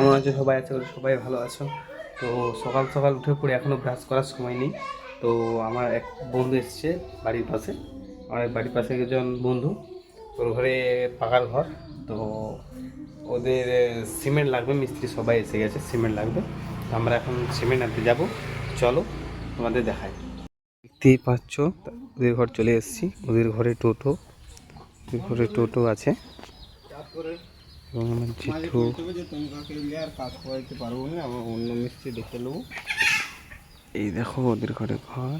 কেমন আছো সবাই? আছে সবাই ভালো আছো? তো সকাল সকাল উঠে পড়ে এখনও ব্রাশ করার সময় নেই। তো আমার এক বন্ধু এসছে বাড়ির পাশে, আমার বাড়ির পাশে একজন বন্ধু, ওর ঘরে পাকার ঘর। তো ওদের সিমেন্ট লাগবে, মিস্ত্রি সবাই এসে গেছে, সিমেন্ট লাগবে। আমরা এখন সিমেন্ট আনতে যাবো, চলো তোমাদের দেখাই। দেখতেই পাচ্ছ ওদের ঘর চলে এসেছি। ওদের ঘরে টোটো, ওদের ঘরে টোটো আছে এবং আমার জেঠু। এই দেখো ওদের ঘরে ঘর,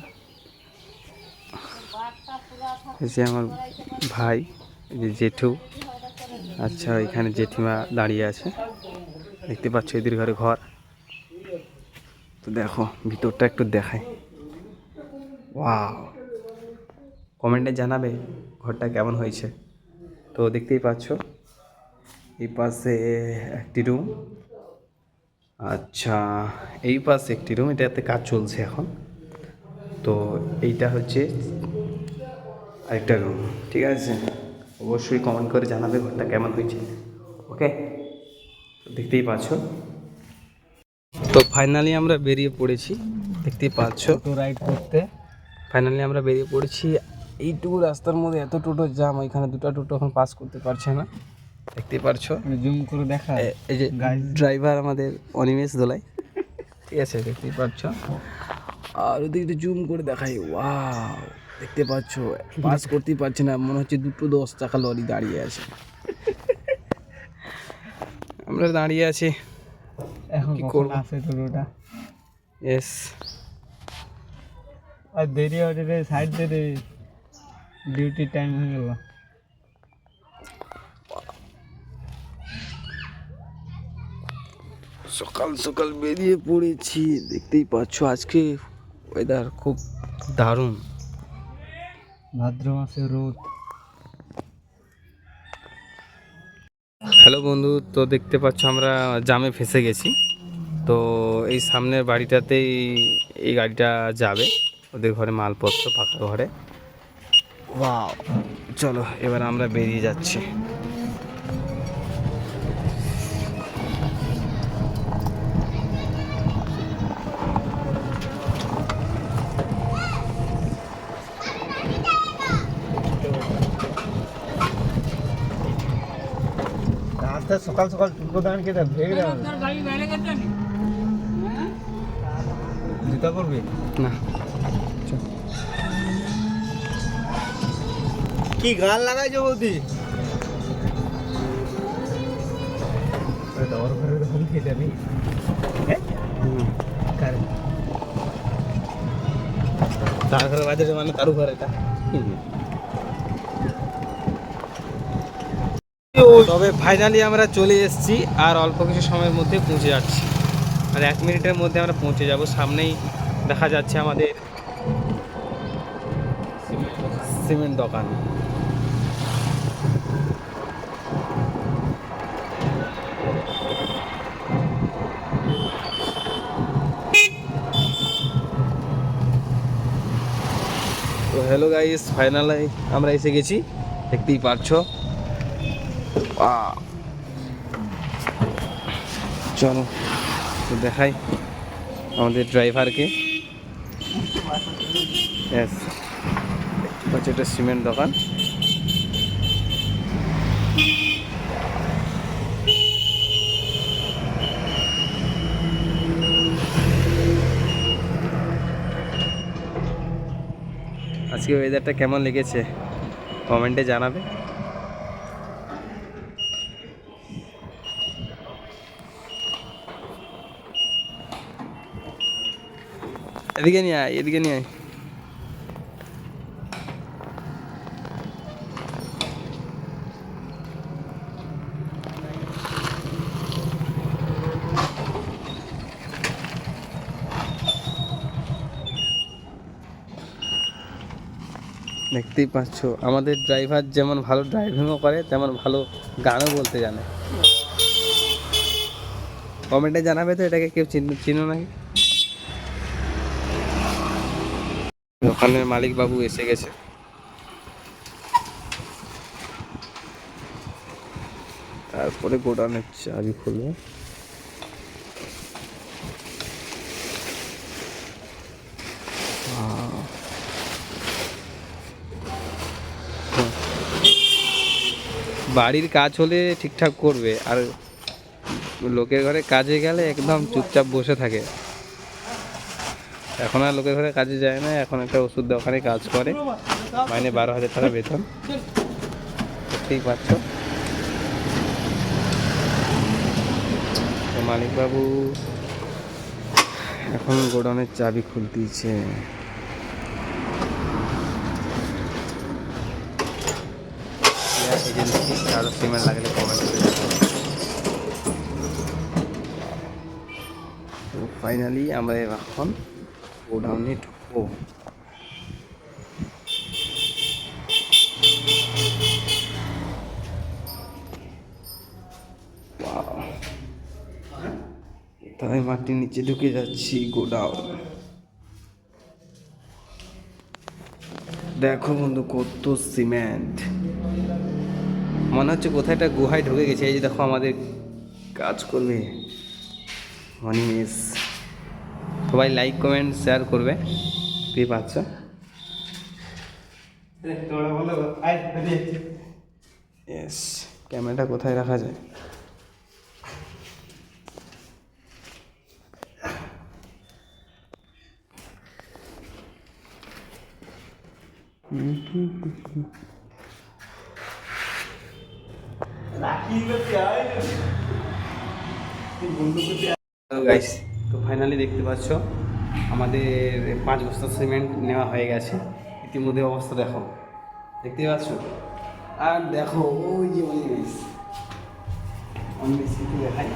এই যে আমার ভাই, এই যে জেঠু। আচ্ছা, এখানে জেঠিমা দাঁড়িয়ে আছে, দেখতে পাচ্ছ এদের ঘরে ঘর। তো দেখো ভিতরটা একটু দেখাই। ওয়াও, কমেন্টে জানাবে ঘরটা কেমন হয়েছে। তো দেখতেই পাচ্ছ এই পাশে একটি রুম, আচ্ছা এই পাশে একটি রুম, এটাতে কাজ চলছে এখন। তো এইটা হচ্ছে আরেকটা রুম, ঠিক আছে? অবশ্যই কমেন্ট করে জানাবে ঘরটা কেমন হয়েছে। ওকে, দেখতেই পাচ্ছ। তো ফাইনালি আমরা বেরিয়ে পড়েছি, দেখতেই পাচ্ছ টোটো রাইড করতে। ফাইনালি আমরা বেরিয়ে পড়েছি। এইটুকু রাস্তার মধ্যে এত টোটো জাম, এখানে দুটো টোটো এখন পাস করতে পারছে না, দেখতেই পারছো। জুম করে দেখা, এই যে ড্রাইভার আমাদের অনিমেষ দোলাই, ঠিক আছে, দেখতেই পাচ্ছ। আর ওদিকে জুম করে দেখাই, ওয়াও দেখতে পাচ্ছ পাস করতেই পারছে না, মনে হচ্ছে দুটো 10 চাকা লরি দাঁড়িয়ে আছে। আমরা দাঁড়িয়ে আছি, এখন কি করব? আসে টোটোটা, ইয়েস। আর দেরি হচ্ছে রে, সাইড দে রে, ডিউটি টাইম হয়ে গেল। সকাল সকাল বেরিয়ে পড়েছি, দেখতেই পাচ্ছ আজকে ওয়েদার খুব দারুণ, ভাদ্র মাসে রোদ। হ্যালো বন্ধু, তো দেখতে পাচ্ছ আমরা জামে ফেসে গেছি। তো এই সামনের বাড়িটাতেই এই গাড়িটা যাবে, ওদের ঘরে মালপত্র পাকা ঘরে। ওয়াও, চলো এবার আমরা বেরিয়ে যাচ্ছি। সকাল সকাল টুকরো দাঁড় কেটে জুতা পরবি না? কি গান লাগাইছো বৌদি? দর ঘরে তখন খেয়ে যাবি। তার ঘরে বাজে মানে তারু ঘর এটা। তবে ফাইনালি আমরা চলে এসেছি, আর অল্প কিছু সময়ের মধ্যে পৌঁছে যাচ্ছি, আর 1 মিনিটের মধ্যে আমরা পৌঁছে যাব। সামনেই দেখা যাচ্ছে আমাদের সিমেন্ট দোকান। তো হ্যালো গাইস, ফাইনালি আমরা এসে গেছি, দেখতেই পাচ্ছ। চলো তো দেখাই আমাদের ড্রাইভারকে। यस, হচ্ছে এটা সিমেন্ট দোকান। আজকে ওয়েদারটা কেমন লেগেছে কমেন্টে জানাবে। এদিকে নিয়ে আয়, এদিকে নিয়ে আয়। দেখতেই পাচ্ছ আমাদের ড্রাইভার যেমন ভালো ড্রাইভিংও করে, তেমন ভালো গানও বলতে জানে। কমেন্টে জানাবে তো এটাকে কেউ চিনো নাকি। দোকানের মালিক বাবু এসে গেছে। তারপরে গোডাউনের চাবি খুলবো। বাড়ির কাজ হলে ঠিকঠাক করবে, আর লোকের ঘরে কাজে গেলে একদম চুপচাপ বসে থাকে। এখন আর লোকের ঘরে কাজে যায় না, এখন একটা ওষুধ দোকানে কাজ করে, মাইনে 12,000 টাকা বেতন। দেখতেই পাচ্ছ। তো মালিকবাবু এখন গোডাউনের চাবি খুলতেছে। এজেন্সি কারো সিমেন্ট লাগলে কমেন্ট করে জানাবেন। তো ফাইনালি আমরা এখন গোডাউনে ঢুকবো। তাই মাটির নিচে ঢুকে যাচ্ছি গোডাউন। দেখো বন্ধু কত সিমেন্ট, মনে হচ্ছে কোথায় একটা গুহায় ঢুকে গেছে। এই যে দেখো আমাদের কাজ করবে অনিমেষ। সবাই লাইক কমেন্ট শেয়ার করবে, তুই পাচ্ছ। ইয়েস, ক্যামেরাটা কোথায় রাখা যায়? গাইস, তো ফাইনালি দেখতে পাচ্ছ আমাদের 5 বস্তা সিমেন্ট নেওয়া হয়ে গেছে। ইতিমধ্যে অবস্থা দেখো, দেখতে পাচ্ছ। আর দেখো ওই যে অনিমেষ, অনিমেষ কিন্তু দেখাই।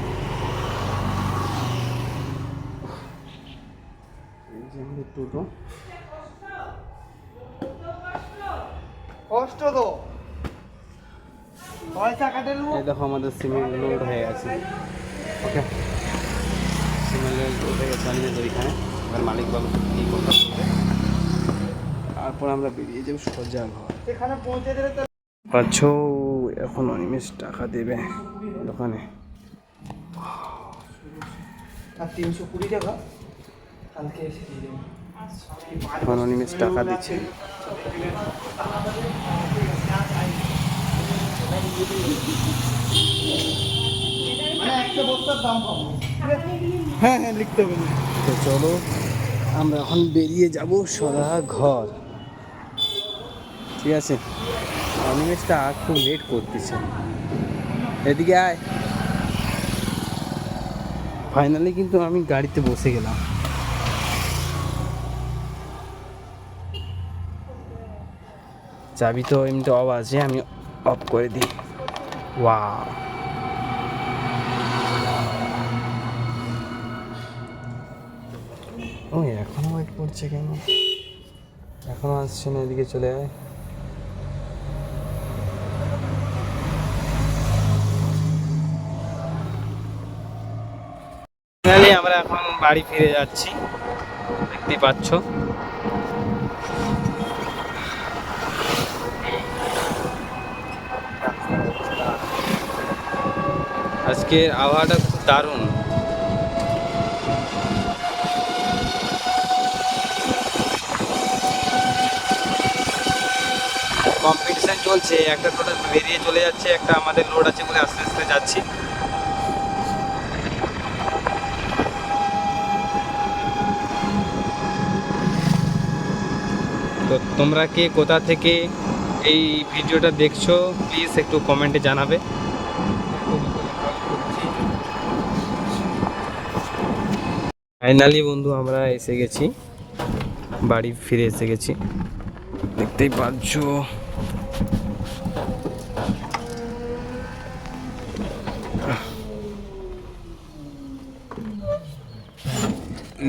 এই যে আমাদের টোটো, কষ্ট তো পয়সা কাটে। এই দেখো আমাদের সিমেন্ট লোড হয়ে গেছে। ওকে, সিমেন্ট লোড উঠে গেছে অনিমেষ ওইখানে। এবার মালিকবাবু কী কথা বলবে, তারপর আমরা বেরিয়ে যাবো সোজা ঘর। সেখানে পৌঁছে দিলে তো পাচ্ছ। এখন অনিমেষ টাকা দেবে দোকানে। আর 320 টাকা কালকে এসে দিয়ে দেবো। এখন অনিমেষ টাকা দিচ্ছে। মানে একটা বস্তার দাম পাবো। হ্যাঁ হ্যাঁ, লিখতে হবে। তো চলো আমরা এখন বেরিয়ে যাব সোজা ঘর, ঠিক আছে। অনিমেষটা খুব লেট করতেছে, এদিকে আয়। ফাইনালি কিন্তু আমি গাড়িতে বসে গেলাম। চাবি তো এমনিতে অফ আছে, আমি অফ করে দিই। ওয়াও, ও এখনো ওয়েট করছে কেন? এখনো আসছে না, এদিকে চলে আয়। ফাইনালি আমরা এখন বাড়ি ফিরে যাচ্ছি, দেখতেই পাচ্ছ। আজকের আবহাওয়াটা খুব দারুণ। কম্পিটিশন চলছে, একটা টোটো বেরিয়ে চলে যাচ্ছে, একটা আমাদের লোড আছে বলে আস্তে আস্তে যাচ্ছি। তো তোমরা কে কোথা থেকে এই ভিডিওটা দেখছো প্লিজ একটু কমেন্টে জানাবে। ফাইনালি বন্ধু আমরা এসে গেছি, বাড়ি ফিরে এসে গেছি, দেখতেই পাচ্ছ।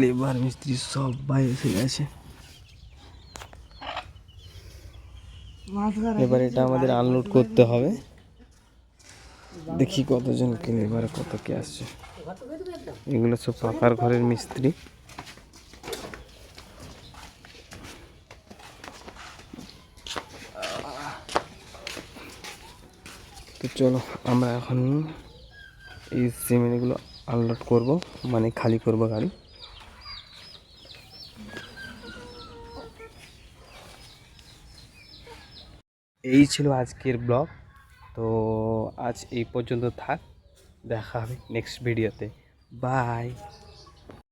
লেবার মিস্ত্রি সবাই এসে গেছে। এবার এটা আমাদের আনলোড করতে হবে। দেখি কতজন কে লেবার, কত কে আসছে। এগুলো সব পাকার ঘরের মিস্ত্রি। তো চলো আমরা এখন এই সিমেন্টগুলো আনলোড করব, মানে খালি করব গাড়ি। এই ছিল আজকের ব্লগ। তো আজ এই পর্যন্ত থাক, দেখা হবে নেক্সট ভিডিওতে। বাই।